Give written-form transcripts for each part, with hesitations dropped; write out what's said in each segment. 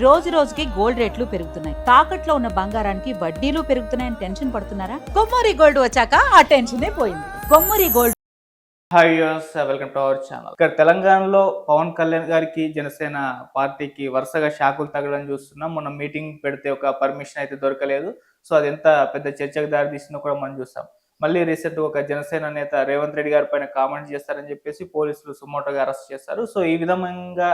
రోజు రోజుకి గోల్డ్ రేట్లు పెరుగుతున్నాయి. తాకట్లో ఉన్న బంగారానికి వడ్డీలు పెరుగుతున్నాయని టెన్షన్ పడుతున్నారా? కొమ్మూరి గోల్డ్ వచ్చాక ఆ టెన్షనే పోయింది. Kommuri gold. Hi use, welcome to our channel. ఇక్కడ తెలంగాణలో పవన్ కళ్యాణ్ గారికి జనసేన పార్టీకి వరుసగా షాకులు తగలడం చూస్తున్నాం. మొన్న మీటింగ్ పెడితే ఒక పర్మిషన్ అయితే దొరకలేదు. సో అది ఎంత పెద్ద చర్చకు దారి తీసిందో కూడా మనం చూసాం. మళ్ళీ రీసెంట్ ఒక జనసేన నేత రేవంత్ రెడ్డి గారి పైన కామెంట్ చేస్తారని చెప్పేసి పోలీసులు సుమోటోగా అరెస్ట్ చేస్తారు. సో ఈ విధంగా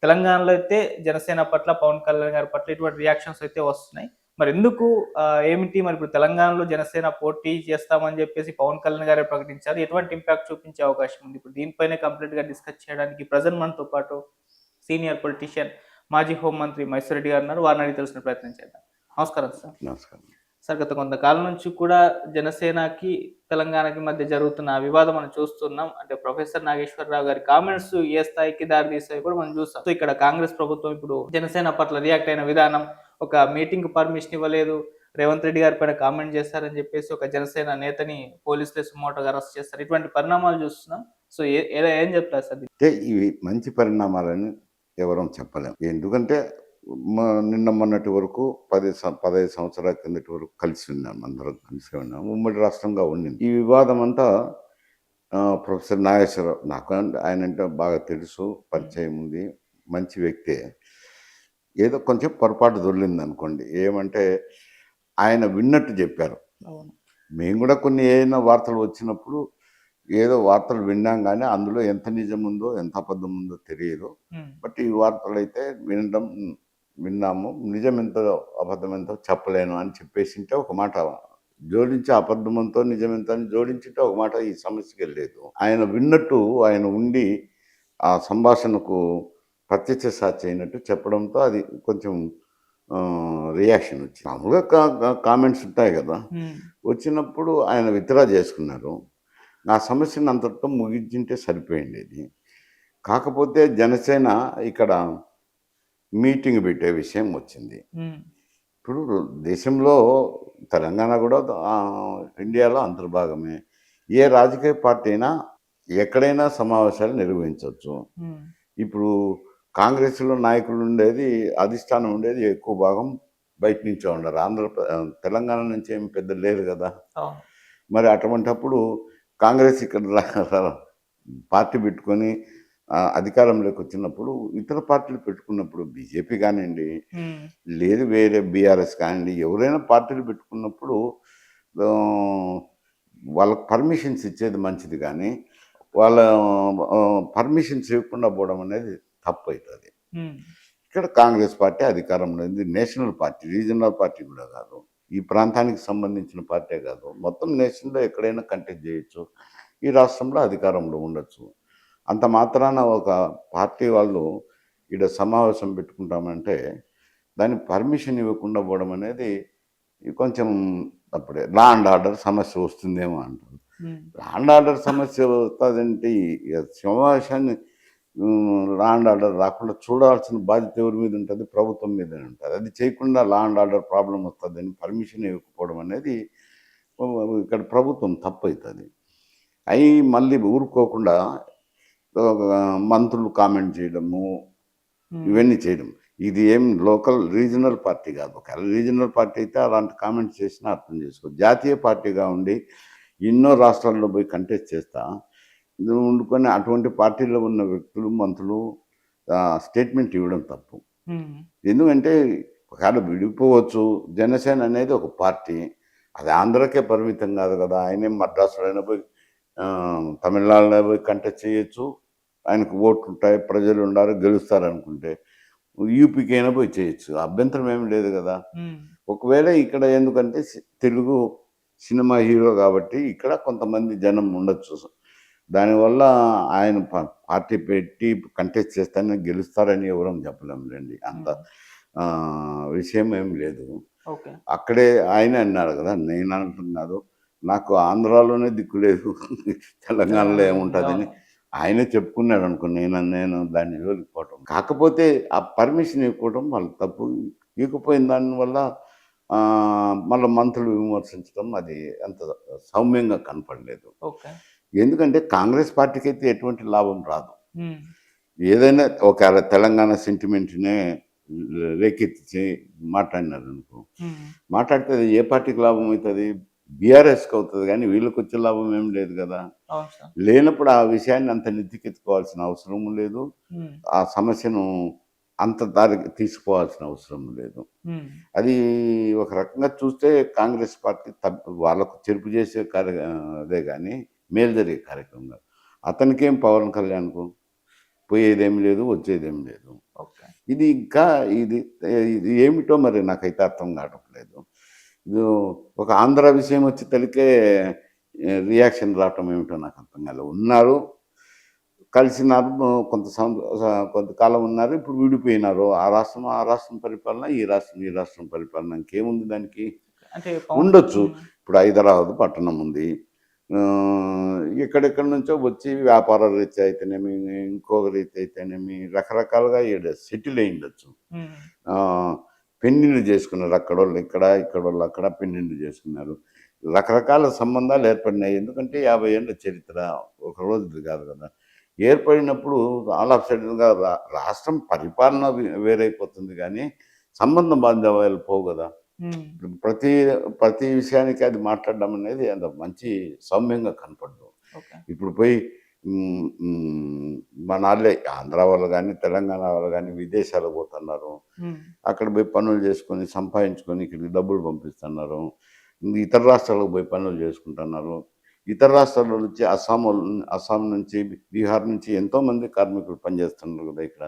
తెలంగాణలో అయితే జనసేన పట్ల, పవన్ కళ్యాణ్ గారి పట్ల ఇటువంటి రియాక్షన్స్ అయితే వస్తున్నాయి. మరి ఎందుకు ఏమిటి మరి ఇప్పుడు తెలంగాణలో జనసేన పోటీ చేస్తామని చెప్పేసి పవన్ కళ్యాణ్ గారే ప్రకటించారు. ఎటువంటి ఇంపాక్ట్ చూపించే అవకాశం ఉంది? ఇప్పుడు దీనిపైనే కంప్లీట్ గా డిస్కస్ చేయడానికి ప్రజెంట్ మనతో పాటు సీనియర్ పొలిటీషియన్, మాజీ హోంమంత్రి మైసూర్ రెడ్డి గారు ఉన్నారు. వారిని అడిగి తెలిసిన ప్రయత్నం చేద్దాం. నమస్కారం సార్. నమస్కారం సార్, గత కొంతకాలం నుంచి కూడా జనసేనకి తెలంగాణకి మధ్య జరుగుతున్న వివాదం మనం చూస్తున్నాం. అంటే ప్రొఫెసర్ నాగేశ్వరరావు గారి కామెంట్స్ ఏ స్థాయికి దారి తీస్తాయి కూడా మనం చూస్తాం. సో ఇక్కడ కాంగ్రెస్ ప్రభుత్వం ఇప్పుడు జనసేన పట్ల రియాక్ట్ అయిన విధానం, ఒక మీటింగ్ పర్మిషన్ ఇవ్వలేదు, రేవంత్ రెడ్డి గారి పైన కామెంట్ చేస్తారని చెప్పేసి ఒక జనసేన నేతని పోలీసులే సుమోటోగా అరెస్ట్ చేస్తారు. ఇటువంటి పరిణామాలు చూస్తున్నాం. సో ఏం చెప్తారు సార్? అంటే ఇవి మంచి పరిణామాలని ఎవరం చెప్పలేం. ఎందుకంటే నిన్న మొన్నటి వరకు 15 సంవత్సరాల కిందటి వరకు కలిసి ఉన్నాం, అందరం కలిసి ఉన్నాం, ఉమ్మడి రాష్ట్రంగా ఉండింది. ఈ వివాదం అంతా ప్రొఫెసర్ నాగేశ్వరరావు, నాకు ఆయన అంటే బాగా తెలుసు, పరిచయం ఉంది, మంచి వ్యక్తే. ఏదో కొంచెం పొరపాటు దొర్లింది అనుకోండి. ఏమంటే ఆయన విన్నట్టు చెప్పారు. మేము కూడా కొన్ని ఏదైనా వార్తలు వచ్చినప్పుడు ఏదో వార్తలు విన్నాం, కానీ అందులో ఎంత నిజం ఉందో ఎంత అబద్ధం ఉందో తెలియదు. బట్ ఈ వార్తలు అయితే విన్నాము, నిజం ఎంతో అబద్ధం ఎంతో చెప్పలేను అని చెప్పేసింటే ఒక మాట జోడించి, అబద్ధమంతో నిజమెంతో అని జోడించింటే ఒక మాట ఈ సమస్యకి వెళ్ళలేదు. ఆయన విన్నట్టు ఆయన ఉండి ఆ సంభాషణకు ప్రత్యక్ష సాక్షి అయినట్టు చెప్పడంతో అది కొంచెం రియాక్షన్ వచ్చింది. మామూలుగా కామెంట్స్ ఉంటాయి కదా, వచ్చినప్పుడు ఆయన విత్డ్రా చేసుకున్నారు. నా సమస్యను అంతటితో ముగించింటే సరిపోయింది. కాకపోతే జనసేన ఇక్కడ మీటింగ్ పెట్టే విషయం వచ్చింది. ఇప్పుడు దేశంలో తెలంగాణ కూడా ఇండియాలో అంతర్భాగమే. ఏ రాజకీయ పార్టీ అయినా ఎక్కడైనా సమావేశాలు నిర్వహించవచ్చు. ఇప్పుడు కాంగ్రెస్లో నాయకులు ఉండేది, అధిష్టానం ఉండేది ఎక్కువ భాగం బయట నుంచే ఉండరు. తెలంగాణ నుంచి ఏమి పెద్ద లేరు కదా. మరి అటువంటప్పుడు కాంగ్రెస్ ఇక్కడ పార్టీ పెట్టుకొని అధికారంలోకి వచ్చినప్పుడు ఇతర పార్టీలు పెట్టుకున్నప్పుడు, బీజేపీ కానివ్వండి, లేదు వేరే బీఆర్ఎస్ కానివ్వండి, ఎవరైనా పార్టీలు పెట్టుకున్నప్పుడు వాళ్ళకి పర్మిషన్స్ ఇచ్చేది మంచిది, కానీ వాళ్ళ పర్మిషన్స్ ఇవ్వకుండా పోవడం అనేది తప్పు అవుతుంది. ఇక్కడ కాంగ్రెస్ పార్టీ అధికారంలో ఉంది. నేషనల్ పార్టీ, రీజనల్ పార్టీ కూడా కాదు, ఈ ప్రాంతానికి సంబంధించిన పార్టీ కాదు, మొత్తం నేషన్లో ఎక్కడైనా కంటెస్ట్ చేయొచ్చు, ఈ రాష్ట్రంలో అధికారంలో ఉండొచ్చు. అంత మాత్రాన ఒక పార్టీ వాళ్ళు ఇక్కడ సమావేశం పెట్టుకుంటామంటే దానికి పర్మిషన్ ఇవ్వకుండా పోవడం అనేది కొంచెం అప్పుడే లా అండ్ ఆర్డర్ సమస్య వస్తుందేమో అంటారు. లా అండ్ ఆర్డర్ సమస్య వస్తుందంటే సమావేశాన్ని లా అండ్ ఆర్డర్ రాకుండా చూడాల్సిన బాధ్యత ఎవరి మీద ఉంటుంది? ప్రభుత్వం మీదనే ఉంటుంది. అది చేయకుండా లా అండ్ ఆర్డర్ ప్రాబ్లం వస్తుందని పర్మిషన్ ఇవ్వకపోవడం అనేది ఇక్కడ ప్రభుత్వం తప్పు అవుతుంది. అవి మళ్ళీ ఊరుకోకుండా మంత్రులు కామెంట్ చేయడము, ఇవన్నీ చేయడం, ఇది ఏం లోకల్ రీజనల్ పార్టీ కాదు. ఒకవేళ రీజనల్ పార్టీ అయితే అలాంటి కామెంట్స్ చేసినా అర్థం చేసుకో. జాతీయ పార్టీగా ఉండి ఎన్నో రాష్ట్రాల్లో పోయి కంటెస్ట్ చేస్తా ఉండుకొని అటువంటి పార్టీలో ఉన్న వ్యక్తులు, మంత్రులు స్టేట్మెంట్ ఇవ్వడం తప్పు. ఎందుకంటే ఒకవేళ విడిపోవచ్చు. జనసేన అనేది ఒక పార్టీ, అది ఆంధ్రకే పరిమితం కాదు కదా. ఆయనే మద్రాసులో పోయి తమిళనాడులో పోయి కంటెస్ట్ చేయొచ్చు, ఆయనకు ఓట్లు ఉంటాయి, ప్రజలు ఉండాలి, గెలుస్తారు అనుకుంటే యూపీకి అయినా పోయి చేయొచ్చు, అభ్యంతరం ఏమి లేదు కదా. ఒకవేళ ఇక్కడ ఎందుకంటే తెలుగు సినిమా హీరో కాబట్టి ఇక్కడ కొంతమంది జనం ఉండొచ్చు, దానివల్ల ఆయన పార్టీ పెట్టి కంటెస్ట్ చేస్తానని గెలుస్తారని ఎవరూ చెప్పలేములేండి, అంత విషయం ఏం లేదు. అక్కడే ఆయన అన్నారు కదా, నేను అంటున్నాను నాకు ఆంధ్రాలోనే దిక్కు లేదు, తెలంగాణలో ఏముంటుందని ఆయనే చెప్పుకున్నాడు అనుకో. నేను దాన్ని వెళ్ళిపోవటం, కాకపోతే ఆ పర్మిషన్ ఇవ్వకపోవడం వాళ్ళ తప్పు. ఇవ్వకపోయిన దానివల్ల మళ్ళీ మంత్రులు విమర్శించడం అది అంత సౌమ్యంగా కనపడలేదు. ఎందుకంటే కాంగ్రెస్ పార్టీకి అయితే ఎటువంటి లాభం రాదు. ఏదైనా ఒక తెలంగాణ సెంటిమెంట్నే రేకెత్తించి మాట్లాడినారు అనుకో, ఉమ్, మాట్లాడితే అది ఏ పార్టీకి లాభం అవుతుంది? బీఆర్ఎస్కి అవుతుంది, కానీ వీళ్ళకి వచ్చే లాభం ఏం లేదు కదా. అవును సార్. లేనప్పుడు ఆ విషయాన్ని అంత నెత్తికెత్తుకోవాల్సిన అవసరం లేదు, ఉమ్, ఆ సమస్యను అంత దారికి తీసుకుపోవాల్సిన అవసరం లేదు. ఉమ్, అది ఒక రకంగా చూస్తే కాంగ్రెస్ పార్టీ వాళ్ళకు చెరుపు చేసే అదే కానీ మేలు జరిగే కార్యక్రమం కాదు. అతనికేం పవన్ కళ్యాణ్కు పోయేదేమి లేదు, వచ్చేదేమి లేదు. ఓకే. ఇది ఇంకా ఇది ఇది ఏమిటో మరి నాకైతే అర్థం కావటం లేదు. ఇది ఒక ఆంధ్ర విషయం వచ్చి తలికే రియాక్షన్ రావటం ఏమిటో నాకు అర్థం కాలేదు. ఉన్నారు, కలిసినారు, కొంతకాలం ఉన్నారు, ఇప్పుడు విడిపోయినారు. ఆ రాష్ట్రం పరిపాలన, ఈ రాష్ట్రం పరిపాలన, ఇంకేముంది దానికి? అంటే ఉండొచ్చు. ఇప్పుడు హైదరాబాద్ పట్టణం ఉంది, ఎక్కడెక్కడి నుంచో వచ్చి వ్యాపార రీత్యా అయితేనేమి, ఇంకొక రీతి అయితేనేమి, రకరకాలుగా సెటిల్ అయి ఉండొచ్చు. పెళ్ళిళ్ళు చేసుకున్నారు, అక్కడోళ్ళు ఇక్కడ, ఇక్కడోళ్ళు అక్కడ పెళ్ళిళ్ళు చేసుకున్నారు. రకరకాల సంబంధాలు ఏర్పడినాయి. ఎందుకంటే 50 ఏళ్ళ చరిత్ర ఒక రోజుది కాదు కదా. ఏర్పడినప్పుడు ఆల్ ఆఫ్ సడన్గా రాష్ట్రం పరిపాలన వేరైపోతుంది, కానీ సంబంధ బాంధవ్యాలు పోవు కదా. ఇప్పుడు ప్రతి విషయానికి అది మాట్లాడడం అనేది అంత మంచి సౌమ్యంగా కనపడదు. ఇప్పుడు పోయి మన వాళ్ళే ఆంధ్ర వాళ్ళు కానీ తెలంగాణ వాళ్ళు కానీ విదేశాలకు పోతున్నారు, అక్కడ పోయి పనులు చేసుకొని సంపాదించుకొని ఇక్కడికి డబ్బులు పంపిస్తున్నారు. ఇతర రాష్ట్రాలకు పోయి పనులు చేసుకుంటున్నారు. ఇతర రాష్ట్రాల నుంచి అస్సాం నుంచి, బీహార్ నుంచి ఎంతోమంది కార్మికులు పనిచేస్తున్నారు కదా. ఇక్కడ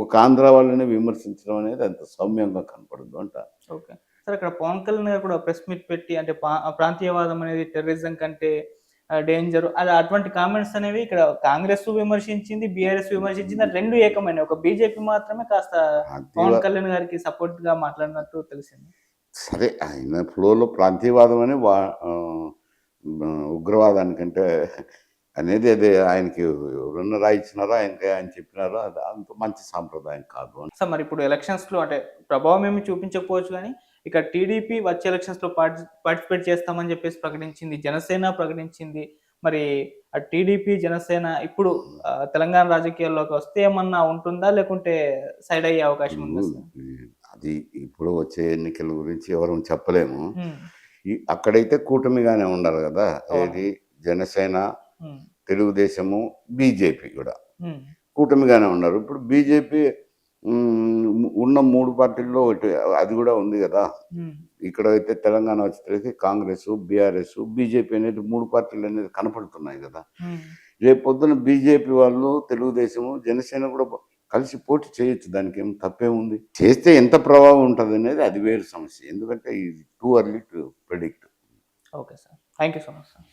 ఒక ఆంధ్ర వాళ్ళని విమర్శించడం అనేది అంత సౌమ్యంగా కనపడదు అంట. ఓకే సార్, ఇక్కడ పవన్ కళ్యాణ్ గారు కూడా ప్రెస్ మీట్ పెట్టి అంటే ప్రాంతీయవాదం అనేది టెర్రరిజం కంటే డేంజర్ అది అటువంటి కామెంట్స్ అనేవి ఇక్కడ కాంగ్రెస్ విమర్శించింది, బీఆర్ఎస్ విమర్శించింది, అది రెండు ఏకమైన. ఒక బీజేపీ మాత్రమే కాస్త పవన్ కళ్యాణ్ గారికి సపోర్ట్ గా మాట్లాడినట్టు తెలిసింది. సరే, ఆయన ఫ్లోలో ప్రాంతీయవాదం అని ఉగ్రవాదానికంటే అనేది అదే ఆయనకి ఎవరన్నా రాయించినారో ఆయన చెప్పినారో అది అంత మంచి సాంప్రదాయం కాదు. సార్ మరి ఇప్పుడు ఎలక్షన్స్ లో అంటే ప్రభావం ఏమి చూపించకపోవచ్చు, కానీ ఇక టీడీపీ వచ్చే ఎలక్షన్స్ లో పార్టిసిపేట్ చేస్తామని చెప్పేసి ప్రకటించింది, జనసేన ప్రకటించింది. మరి ఆ టీడీపీ జనసేన ఇప్పుడు తెలంగాణ రాజకీయాల్లోకి వస్తే ఏమన్నా ఉంటుందా, లేకుంటే సైడ్ అయ్యే అవకాశం ఉందా? అది ఇప్పుడు వచ్చే ఎన్నికల గురించి ఎవరు చెప్పలేము. అక్కడైతే కూటమిగానే ఉండాలి కదా. ఏది జనసేన, తెలుగుదేశము, బీజేపీ కూడా కూటమిగానే ఉన్నారు. ఇప్పుడు బీజేపీ ఉన్న 3 పార్టీల్లో అది కూడా ఉంది కదా. ఇక్కడ అయితే తెలంగాణ వచ్చేసరికి కాంగ్రెస్, బీఆర్ఎస్, బీజేపీ అనేది 3 పార్టీలు అనేది కనపడుతున్నాయి కదా. రేపు పొద్దున బీజేపీ వాళ్ళు, తెలుగుదేశము, జనసేన కూడా కలిసి పోటీ చేయొచ్చు, దానికి ఏం తప్పేముంది. చేస్తే ఎంత ప్రభావం ఉంటుంది అనేది అది వేరు సమస్య. ఎందుకంటే ఇది too early to predict. Okay sir, thank you so much sir.